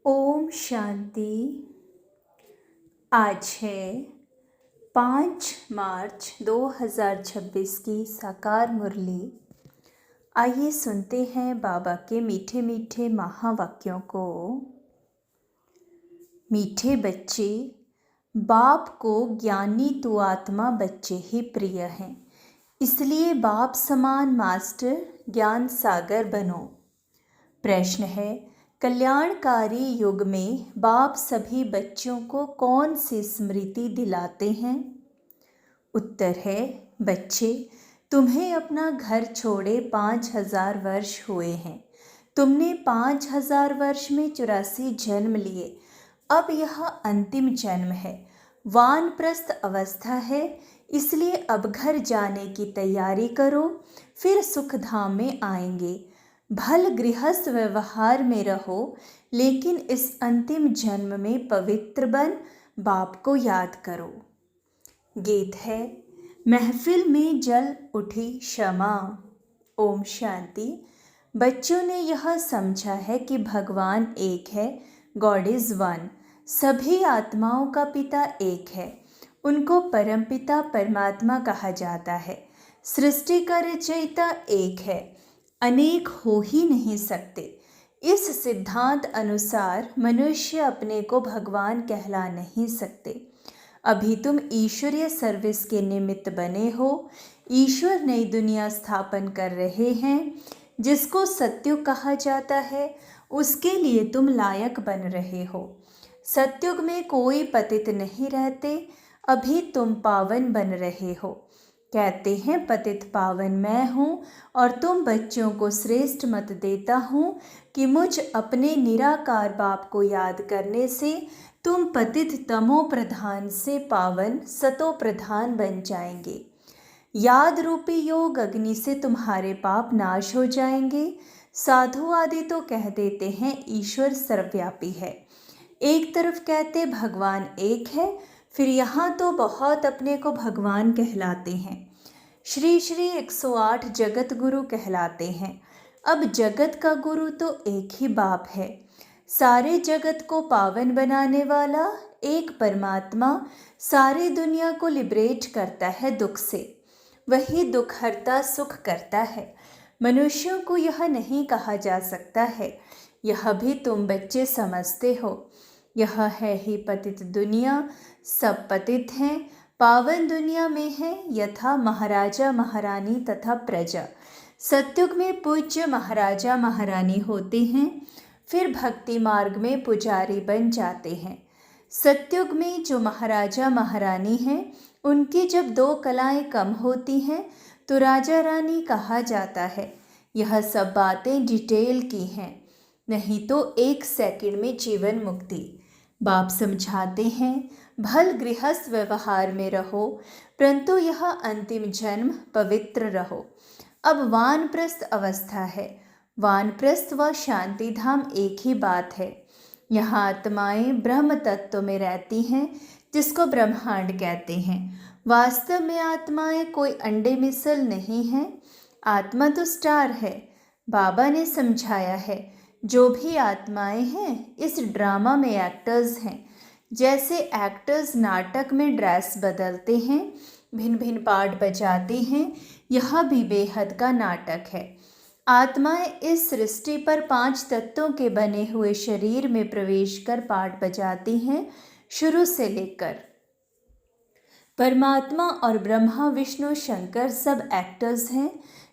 ओम शांति। आज है 5 मार्च 2026 की साकार मुरली। आइए सुनते हैं बाबा के मीठे मीठे महावाक्यों को। मीठे बच्चे, बाप को ज्ञानी तो आत्मा बच्चे ही प्रिय हैं, इसलिए बाप समान मास्टर ज्ञान सागर बनो। प्रश्न है, कल्याणकारी युग में बाप सभी बच्चों को कौन सी स्मृति दिलाते हैं? उत्तर है, बच्चे, तुम्हें अपना घर छोड़े 5000 वर्ष हुए हैं। तुमने 5000 वर्ष में 84 जन्म लिए। अब यह अंतिम जन्म है, वानप्रस्थ अवस्था है, इसलिए अब घर जाने की तैयारी करो, फिर सुखधाम में आएंगे। भल गृहस्थ व्यवहार में रहो, लेकिन इस अंतिम जन्म में पवित्र बन बाप को याद करो। गीत है, महफिल में जल उठी क्षमा। ओम शांति। बच्चों ने यह समझा है कि भगवान एक है, गॉड इज वन। सभी आत्माओं का पिता एक है, उनको परमपिता परमात्मा कहा जाता है। सृष्टि का रचयिता एक है, अनेक हो ही नहीं सकते। इस सिद्धांत अनुसार मनुष्य अपने को भगवान कहला नहीं सकते। अभी तुम ईश्वरीय सर्विस के निमित्त बने हो। ईश्वर नई दुनिया स्थापन कर रहे हैं, जिसको सत्युग कहा जाता है, उसके लिए तुम लायक बन रहे हो। सत्युग में कोई पतित नहीं रहते, अभी तुम पावन बन रहे हो। कहते हैं पतित पावन मैं हूँ, और तुम बच्चों को श्रेष्ठ मत देता हूँ कि मुझ अपने निराकार बाप को याद करने से तुम पतित तमो प्रधान से पावन सतो प्रधान बन जाएंगे। याद रूपी योग अग्नि से तुम्हारे पाप नाश हो जाएंगे। साधु आदि तो कह देते हैं ईश्वर सर्वव्यापी है, एक तरफ कहते भगवान एक है, फिर यहाँ तो बहुत अपने को भगवान कहलाते हैं। श्री श्री 108 जगत गुरु कहलाते हैं। अब जगत का गुरु तो एक ही बाप है। सारे जगत को पावन बनाने वाला एक परमात्मा सारी दुनिया को लिबरेट करता है दुख से। वही दुख हरता सुख करता है। मनुष्यों को यह नहीं कहा जा सकता है, यह भी तुम बच्चे समझते हो। यह है ही पतित दुनिया, सब पतित हैं। पावन दुनिया में है यथा महाराजा महारानी तथा प्रजा। सत्युग में पूज्य महाराजा महारानी होते हैं, फिर भक्ति मार्ग में पुजारी बन जाते हैं। सत्युग में जो महाराजा महारानी हैं, उनकी जब 2 कलाएं कम होती हैं तो राजा रानी कहा जाता है। यह सब बातें डिटेल की हैं, नहीं तो 1 सेकंड में जीवन मुक्ति। बाप समझाते हैं, भल गृहस्थ व्यवहार में रहो, परंतु यह अंतिम जन्म पवित्र रहो। अब वानप्रस्थ अवस्था है। वानप्रस्थ व शांति धाम एक ही बात है। यहाँ आत्माएं ब्रह्म तत्व में रहती हैं, जिसको ब्रह्मांड कहते हैं। वास्तव में आत्माएं कोई अंडे मिसल नहीं हैं, आत्मा तो स्टार है। बाबा ने समझाया है, जो भी आत्माएं हैं इस ड्रामा में एक्टर्स हैं। जैसे एक्टर्स नाटक में ड्रेस बदलते हैं, भिन्न भिन्न पार्ट बजाते हैं, यह भी बेहद का नाटक है। आत्माएं इस सृष्टि पर 5 तत्वों के बने हुए शरीर में प्रवेश कर पार्ट बजाती हैं, शुरू से लेकर। परमात्मा और ब्रह्मा विष्णु शंकर सब एक्टर्स हैं।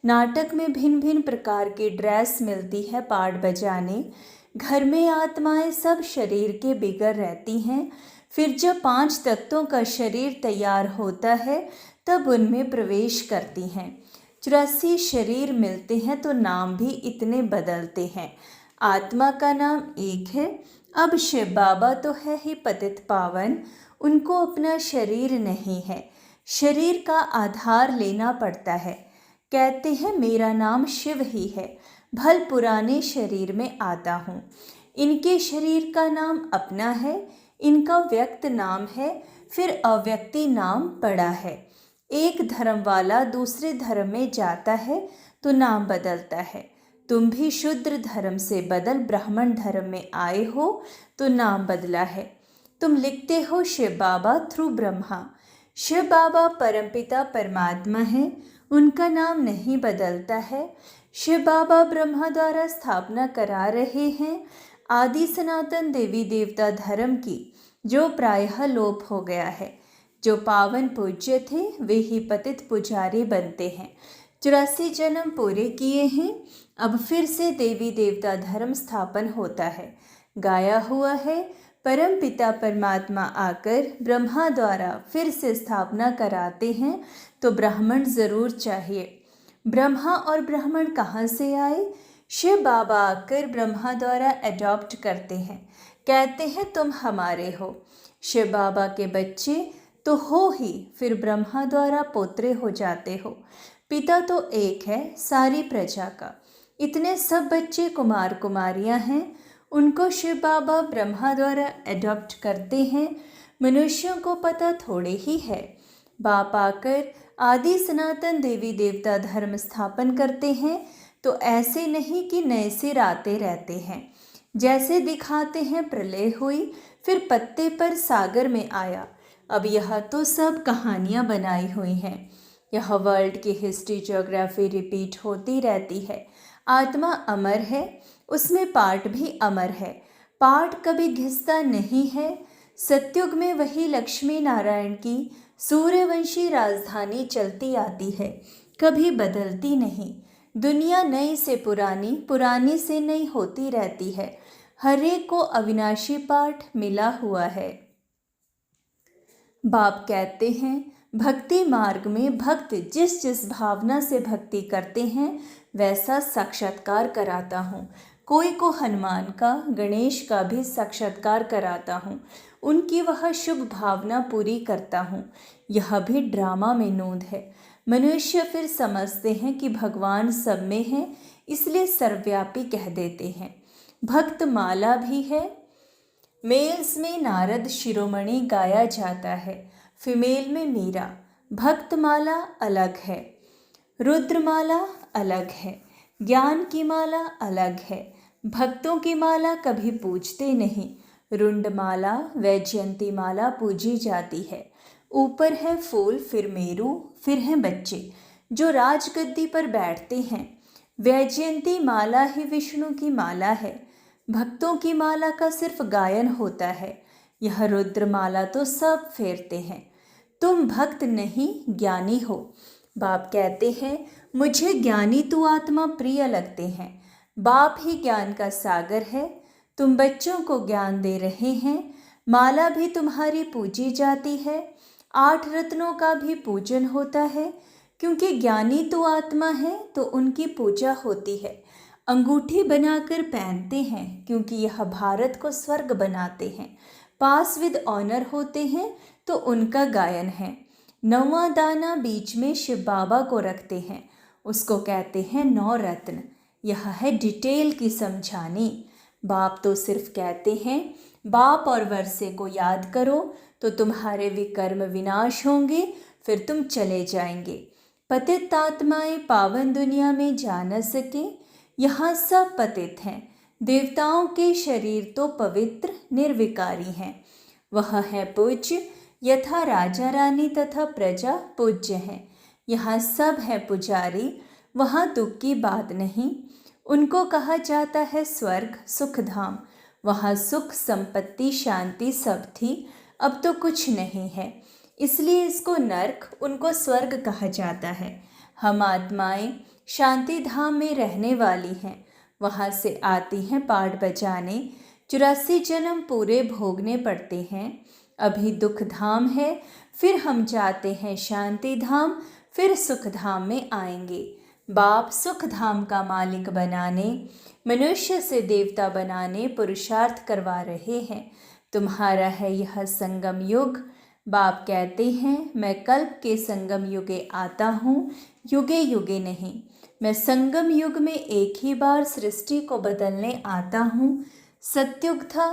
नाटक में भिन्न भिन्न प्रकार की ड्रेस मिलती है पार्ट बजाने। घर में आत्माएं सब शरीर के बिगड़ रहती हैं। फिर जब 5 तत्वों का शरीर तैयार होता है, तब उनमें प्रवेश करती हैं। 84 शरीर मिलते हैं तो नाम भी इतने बदलते हैं। आत्मा का नाम एक है। अब शिव बाबा तो है ही पतित पावन, उनको अपना शरीर नहीं है, शरीर का आधार लेना पड़ता है। कहते हैं मेरा नाम शिव ही है, भल पुराने शरीर में आता हूँ। इनके शरीर का नाम अपना है, इनका व्यक्त नाम है, फिर अव्यक्ति नाम पड़ा है। एक धर्म वाला दूसरे धर्म में जाता है तो नाम बदलता है। तुम भी शूद्र धर्म से बदल ब्राह्मण धर्म में आए हो तो नाम बदला है। तुम लिखते हो शिव बाबा थ्रू ब्रह्मा। शिव बाबा परमपिता परमात्मा है, उनका नाम नहीं बदलता है। शिव बाबा ब्रह्मा द्वारा स्थापना करा रहे हैं आदि सनातन देवी देवता धर्म की, जो प्रायः लोप हो गया है। जो पावन पूज्य थे वे ही पतित पुजारी बनते हैं। 84 जन्म पूरे किए हैं, अब फिर से देवी देवता धर्म स्थापन होता है। गाया हुआ है परम पिता परमात्मा आकर ब्रह्मा द्वारा फिर से स्थापना कराते हैं, तो ब्राह्मण ज़रूर चाहिए। ब्रह्मा और ब्राह्मण कहाँ से आए? शिव बाबा आकर ब्रह्मा द्वारा अडॉप्ट करते हैं, कहते हैं तुम हमारे हो। शिव बाबा के बच्चे तो हो ही, फिर ब्रह्मा द्वारा पोत्रे हो जाते हो। पिता तो एक है सारी प्रजा का। इतने सब बच्चे कुमार कुमारियां हैं, उनको शिव बाबा ब्रह्मा द्वारा अडॉप्ट करते हैं। मनुष्यों को पता थोड़े ही है। बाप आकर आदि सनातन देवी देवता धर्म स्थापन करते हैं, तो ऐसे नहीं कि नए सिर आते रहते हैं। जैसे दिखाते हैं प्रलय हुई, फिर पत्ते पर सागर में आया। अब यह तो सब कहानियाँ बनाई हुई हैं। यह वर्ल्ड की हिस्ट्री ज्योग्राफी रिपीट होती रहती है। आत्मा अमर है, उसमें पार्ट भी अमर है। पार्ट कभी घिसता नहीं है। सतयुग में वही लक्ष्मी नारायण की सूर्यवंशी राजधानी चलती आती है, कभी बदलती नहीं। दुनिया नई से पुरानी, पुरानी से नई होती रहती है। हर एक को अविनाशी पाठ मिला हुआ है। बाप कहते हैं भक्ति मार्ग में भक्त जिस जिस भावना से भक्ति करते हैं वैसा साक्षात्कार कराता हूँ। कोई को हनुमान का, गणेश का भी साक्षात्कार कराता हूँ, उनकी वह शुभ भावना पूरी करता हूँ। यह भी ड्रामा में नोंद है। मनुष्य फिर समझते हैं कि भगवान सब में है, इसलिए सर्वव्यापी कह देते हैं। भक्त माला भी है। मेल्स में नारद शिरोमणि गाया जाता है, फीमेल में मीरा। भक्तमाला अलग है, रुद्रमाला अलग है, ज्ञान की माला अलग है। भक्तों की माला कभी पूजते नहीं। रुंडमाला वैजयंती माला पूजी जाती है। ऊपर है फूल, फिर मेरू, फिर हैं बच्चे जो राजगद्दी पर बैठते हैं। वैजयंती माला ही विष्णु की माला है। भक्तों की माला का सिर्फ गायन होता है। यह रुद्रमाला तो सब फेरते हैं। तुम भक्त नहीं ज्ञानी हो। बाप कहते हैं मुझे ज्ञानी तू आत्मा प्रिय लगते हैं। बाप ही ज्ञान का सागर है। तुम बच्चों को ज्ञान दे रहे हैं। माला भी तुम्हारी पूजी जाती है। 8 रत्नों का भी पूजन होता है, क्योंकि ज्ञानी तो आत्मा है तो उनकी पूजा होती है। अंगूठी बनाकर पहनते हैं, क्योंकि यह भारत को स्वर्ग बनाते हैं। पास विद ऑनर होते हैं तो उनका गायन है। 9वां दाना बीच में शिव बाबा को रखते हैं, उसको कहते हैं 9 रत्न। यह है डिटेल की समझानी। बाप तो सिर्फ कहते हैं बाप और वर्षे को याद करो तो तुम्हारे विकर्म विनाश होंगे, फिर तुम चले जाएंगे। पतित आत्माएं पावन दुनिया में जा न सके। यहाँ सब पतित हैं। देवताओं के शरीर तो पवित्र निर्विकारी हैं। वह है पूज्य, यथा राजा रानी तथा प्रजा पूज्य हैं। यहाँ सब है पुजारी, वहाँ दुख की बात नहीं। उनको कहा जाता है स्वर्ग सुखधाम। वहाँ सुख संपत्ति शांति सब थी, अब तो कुछ नहीं है, इसलिए इसको नर्क, उनको स्वर्ग कहा जाता है। हम आत्माएं शांति धाम में रहने वाली हैं। वहाँ से आती हैं पाठ बजाने। 84 जन्म पूरे भोगने पड़ते हैं। अभी दुख धाम है, फिर हम जाते हैं शांति धाम, फिर सुख धाम में आएंगे। बाप सुख धाम का मालिक बनाने, मनुष्य से देवता बनाने पुरुषार्थ करवा रहे हैं। तुम्हारा है यह संगम युग। बाप कहते हैं मैं कल्प के संगम युगे आता हूँ, युगे युगे नहीं। मैं संगम युग में एक ही बार सृष्टि को बदलने आता हूँ। सतयुग था,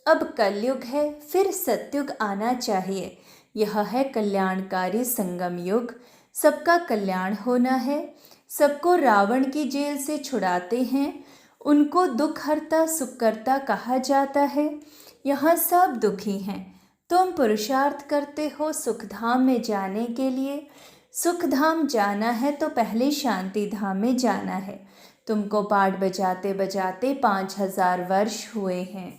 अब कलयुग है, फिर सतयुग आना चाहिए। यह है कल्याणकारी संगम युग। सबका कल्याण होना है। सबको रावण की जेल से छुड़ाते हैं, उनको दुख हरता सुखकर्ता कहा जाता है। यहाँ सब दुखी हैं। तुम पुरुषार्थ करते हो सुखधाम में जाने के लिए। सुखधाम जाना है तो पहले शांति धाम में जाना है। तुमको पाठ बजाते बजाते 5000 वर्ष हुए हैं।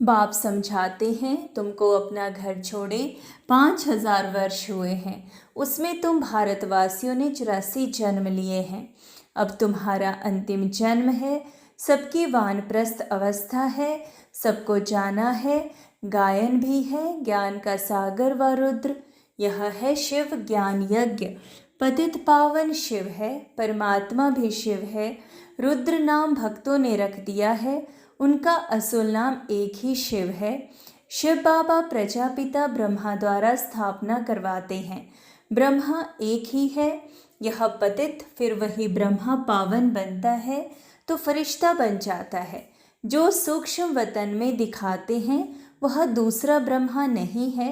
बाप समझाते हैं तुमको अपना घर छोड़े 5000 वर्ष हुए हैं। उसमें तुम भारतवासियों ने 84 जन्म लिए हैं। अब तुम्हारा अंतिम जन्म है। सबकी वानप्रस्थ अवस्था है। सबको जाना है। गायन भी है, ज्ञान का सागर व रुद्र। यह है शिव ज्ञान यज्ञ। पतित पावन शिव है, परमात्मा भी शिव है। रुद्र नाम भक्तों ने रख दिया है, उनका असुल नाम एक ही शिव है। शिव बाबा प्रजापिता ब्रह्मा द्वारा स्थापना करवाते हैं। ब्रह्मा एक ही है। यह पतित फिर वही ब्रह्मा पावन बनता है तो फरिश्ता बन जाता है। जो सूक्ष्म वतन में दिखाते हैं वह दूसरा ब्रह्मा नहीं है,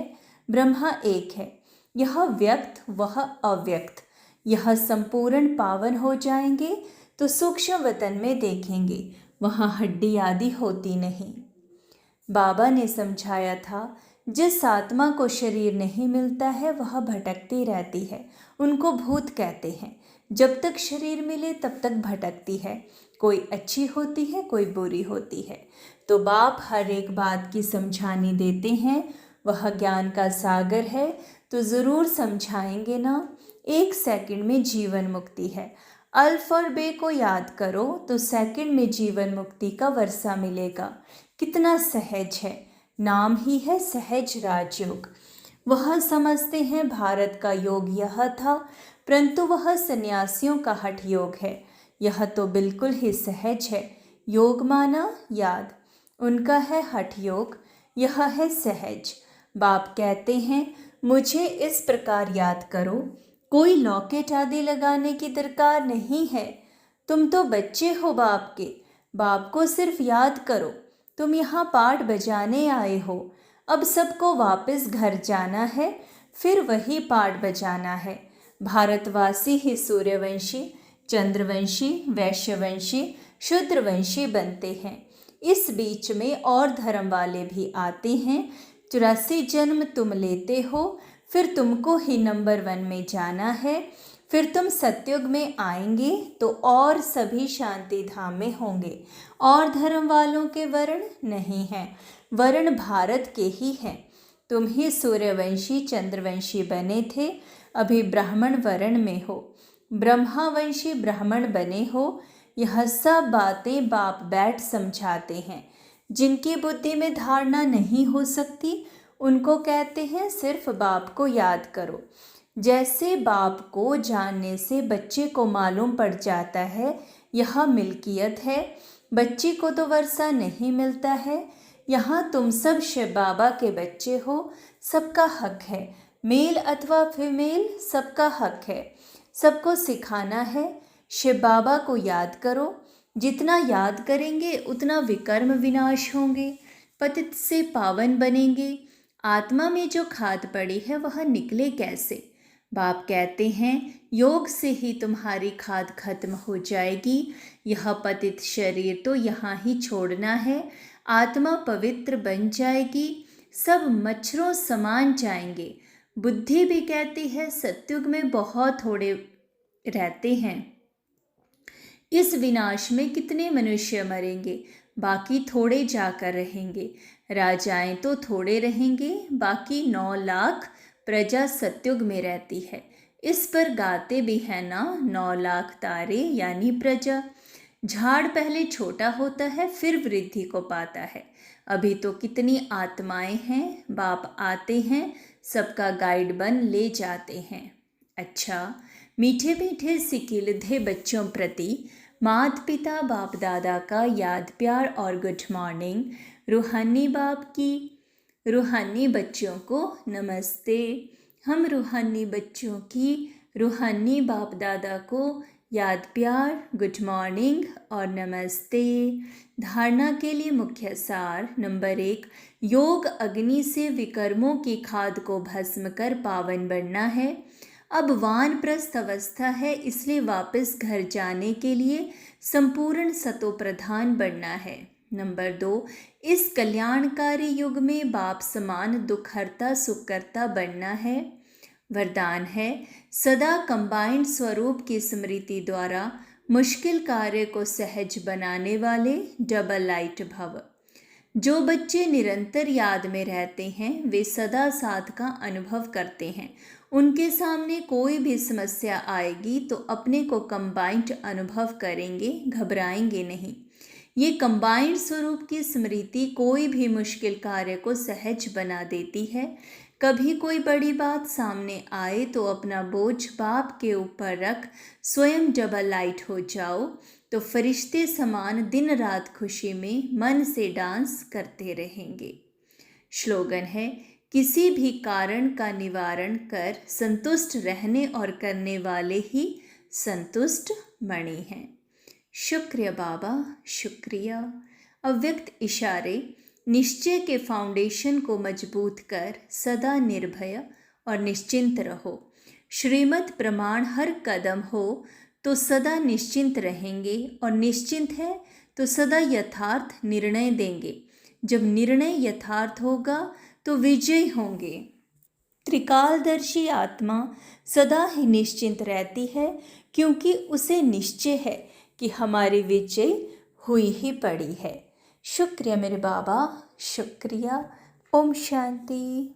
ब्रह्मा एक है। यह व्यक्त वह अव्यक्त। यह संपूर्ण पावन हो जाएंगे तो सूक्ष्म वतन में देखेंगे, वहाँ हड्डी आदि होती नहीं। बाबा ने समझाया था जिस आत्मा को शरीर नहीं मिलता है वह भटकती रहती है, उनको भूत कहते हैं। जब तक शरीर मिले तब तक भटकती है, कोई अच्छी होती है कोई बुरी होती है। तो बाप हर एक बात की समझानी देते हैं। वह ज्ञान का सागर है तो ज़रूर समझाएंगे ना। 1 सेकंड में जीवन मुक्ति है। अल्फ और बे को याद करो तो सेकंड में जीवन मुक्ति का वर्षा मिलेगा। कितना सहज है, नाम ही है सहज राजयोग। वह समझते हैं भारत का योग यह था, परंतु वह सन्यासियों का हठ योग है। यह तो बिल्कुल ही सहज है। योग माना याद, उनका है हठ योग, यह है सहज। बाप कहते हैं मुझे इस प्रकार याद करो, कोई लॉकेट आदि लगाने की दरकार नहीं है। तुम तो बच्चे हो बाप के, बाप को सिर्फ याद करो। तुम यहाँ पाठ बजाने आए हो, अब सबको वापस घर जाना है, फिर वही पाठ बजाना है। भारतवासी ही सूर्यवंशी, चंद्रवंशी, वैश्यवंशी, शूद्रवंशी बनते हैं। इस बीच में और धर्म वाले भी आते हैं। 84 जन्म तुम लेते हो, फिर तुमको ही नंबर 1 में जाना है। फिर तुम सतयुग में आएंगे तो और सभी शांति धाम में होंगे। और धर्म वालों के वर्ण नहीं हैं, वर्ण भारत के ही हैं। तुम ही सूर्यवंशी चंद्रवंशी बने थे, अभी ब्राह्मण वर्ण में हो। ब्रह्मावंशी ब्राह्मण बने हो। यह सब बातें बाप बैठ समझाते हैं। जिनकी बुद्धि में धारणा नहीं हो सकती उनको कहते हैं सिर्फ बाप को याद करो। जैसे बाप को जानने से बच्चे को मालूम पड़ जाता है यह मिल्कियत है, बच्चे को तो वर्षा नहीं मिलता है। यहाँ तुम सब शिव बाबा के बच्चे हो, सबका हक है। मेल अथवा फीमेल सबका हक है। सबको सिखाना है। शिव बाबा को याद करो। जितना याद करेंगे उतना विकर्म विनाश होंगे, पतित से पावन बनेंगे। आत्मा में जो खाद पड़ी है वह निकले कैसे? बाप कहते हैं योग से ही तुम्हारी खाद खत्म हो जाएगी। यह पतित शरीर तो यहाँ ही छोड़ना है। आत्मा पवित्र बन जाएगी, सब मच्छरों समान जाएंगे। बुद्धि भी कहती है सत्युग में बहुत थोड़े रहते हैं। इस विनाश में कितने मनुष्य मरेंगे, बाकी थोड़े जाकर रहेंगे। राजाएं तो थोड़े रहेंगे, बाकी 9 लाख प्रजा सत्युग में रहती है। इस पर गाते भी है ना 9 लाख तारे यानी प्रजा। झाड़ पहले छोटा होता है फिर वृद्धि को पाता है। अभी तो कितनी आत्माएं हैं, बाप आते हैं सबका गाइड बन ले जाते हैं। अच्छा, मीठे मीठे सिकिलधे बच्चों प्रति माता पिता बाप दादा का याद प्यार और गुड मॉर्निंग। रूहानी बाप की रूहानी बच्चों को नमस्ते। हम रूहानी बच्चों की रूहानी बाप दादा को याद प्यार गुड मॉर्निंग और नमस्ते। धारणा के लिए मुख्य सार नंबर 1, योग अग्नि से विकर्मों की खाद को भस्म कर पावन बनना है। अब वानप्रस्थ अवस्था है, इसलिए वापस घर जाने के लिए संपूर्ण सतोप्रधान बनना है। नंबर 2, इस कल्याणकारी युग में बाप समान दुखहर्ता सुखकर्ता बनना है। वरदान है, सदा कंबाइंड स्वरूप की स्मृति द्वारा मुश्किल कार्य को सहज बनाने वाले डबल लाइट भव। जो बच्चे निरंतर याद में रहते हैं वे सदा साथ का अनुभव करते हैं। उनके सामने कोई भी समस्या आएगी तो अपने को कंबाइंड अनुभव करेंगे, घबराएंगे नहीं। ये कंबाइंड स्वरूप की स्मृति कोई भी मुश्किल कार्य को सहज बना देती है। कभी कोई बड़ी बात सामने आए तो अपना बोझ बाप के ऊपर रख स्वयं डबल लाइट हो जाओ, तो फरिश्ते समान दिन रात खुशी में मन से डांस करते रहेंगे। श्लोगन है, किसी भी कारण का निवारण कर संतुष्ट रहने और करने वाले ही संतुष्ट मणि हैं। शुक्रिया बाबा, शुक्रिया। अव्यक्त इशारे, निश्चय के फाउंडेशन को मजबूत कर सदा निर्भय और निश्चिंत रहो। श्रीमद् प्रमाण हर कदम हो तो सदा निश्चिंत रहेंगे, और निश्चिंत है तो सदा यथार्थ निर्णय देंगे। जब निर्णय यथार्थ होगा तो विजय होंगे। त्रिकालदर्शी आत्मा सदा ही निश्चिंत रहती है, क्योंकि उसे निश्चय है कि हमारी विजय हुई ही पड़ी है। शुक्रिया मेरे बाबा, शुक्रिया। ओम शांति।